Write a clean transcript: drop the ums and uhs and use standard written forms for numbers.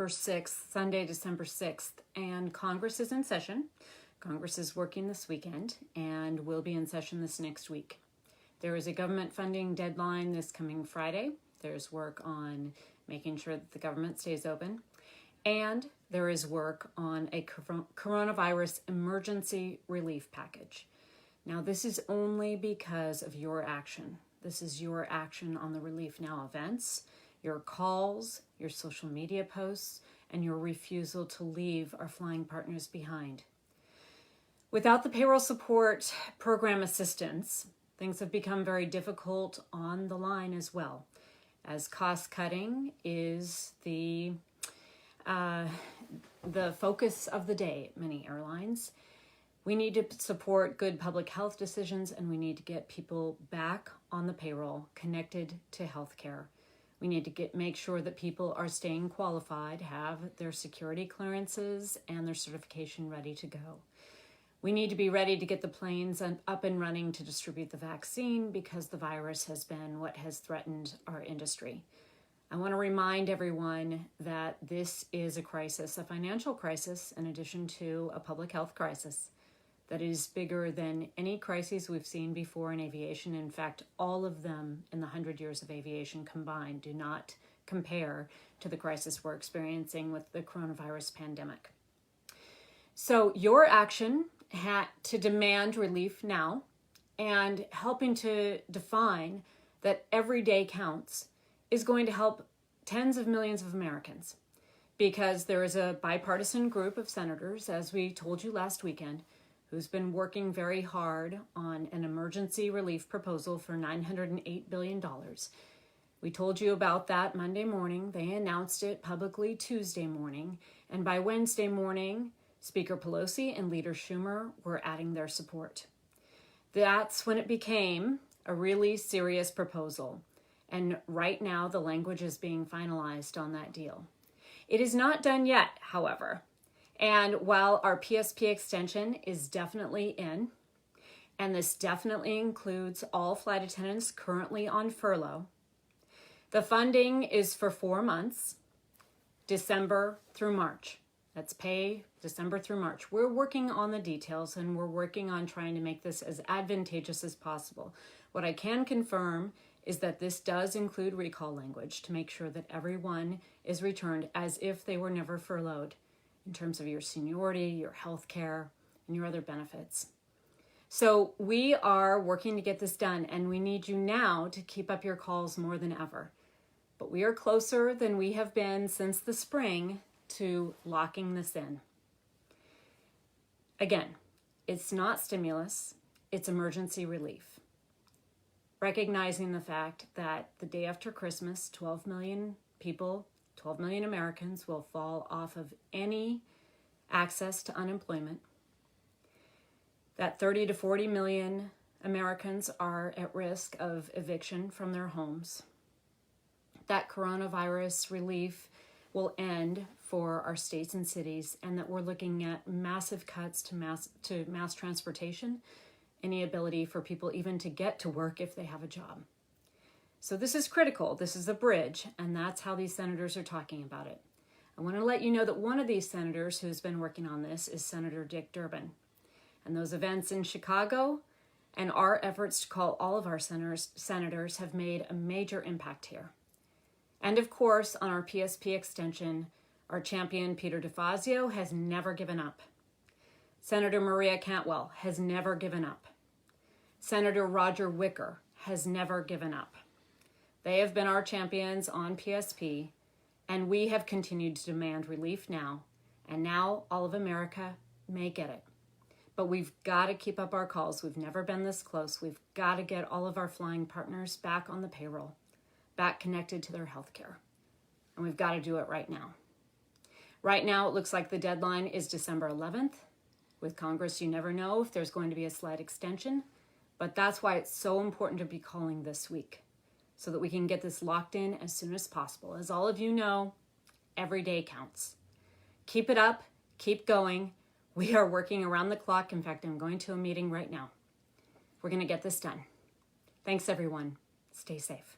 6th, Sunday, December 6th, and Congress is in session. Congress is working this weekend and will be in session this next week. There is a government funding deadline this coming Friday. There's work on making sure that the government stays open. And there is work on a coronavirus emergency relief package. Now, this is only because of your action. This is your action on the Relief Now events, your calls, your social media posts, and your refusal to leave our flying partners behind. Without the Payroll Support Program assistance, things have become very difficult on the line as well, as cost cutting is the focus of the day at many airlines. We need to support good public health decisions, and we need to get people back on the payroll connected to healthcare. We need to make sure that people are staying qualified, have their security clearances and their certification ready to go. We need to be ready to get the planes up and running to distribute the vaccine because the virus has been what has threatened our industry. I want to remind everyone that this is a crisis, a financial crisis, in addition to a public health crisis that is bigger than any crises we've seen before in aviation. In fact, all of them in the 100 years of aviation combined do not compare to the crisis we're experiencing with the coronavirus pandemic. So your action had to demand relief now and helping to define that every day counts is going to help tens of millions of Americans, because there is a bipartisan group of senators, as we told you last weekend, who's been working very hard on an emergency relief proposal for $908 billion. We told you about that Monday morning. They announced it publicly Tuesday morning, and by Wednesday morning, Speaker Pelosi and Leader Schumer were adding their support. That's when it became a really serious proposal. And right now, the language is being finalized on that deal. It is not done yet, however. And while our PSP extension is definitely in, and this definitely includes all flight attendants currently on furlough, the funding is for 4 months, December through March. That's pay December through March. We're working on the details, and we're working on trying to make this as advantageous as possible. What I can confirm is that this does include recall language to make sure that everyone is returned as if they were never furloughed in terms of your seniority, your health care, and your other benefits. So we are working to get this done, and we need you now to keep up your calls more than ever. But we are closer than we have been since the spring to locking this in. Again, it's not stimulus, it's emergency relief. Recognizing the fact that the day after Christmas, 12 million people, 12 million Americans will fall off of any access to unemployment, that 30 to 40 million Americans are at risk of eviction from their homes, that coronavirus relief will end for our states and cities, and that we're looking at massive cuts to mass transportation, any ability for people even to get to work if they have a job. So this is critical. This is a bridge, and that's how these senators are talking about it. I want to let you know that one of these senators who's been working on this is Senator Dick Durbin. And those events in Chicago and our efforts to call all of our senators have made a major impact here. And of course, on our PSP extension, our champion Peter DeFazio has never given up. Senator Maria Cantwell has never given up. Senator Roger Wicker has never given up. They have been our champions on PSP, and we have continued to demand relief now, and now all of America may get it. But we've got to keep up our calls. We've never been this close. We've got to get all of our flying partners back on the payroll, back connected to their health care. And we've got to do it right now. Right now, it looks like the deadline is December 11th. With Congress, you never know if there's going to be a slight extension, but that's why it's so important to be calling this week so that we can get this locked in as soon as possible. As all of you know, every day counts. Keep it up, keep going. We are working around the clock. In fact, I'm going to a meeting right now. We're going to get this done. Thanks, everyone. Stay safe.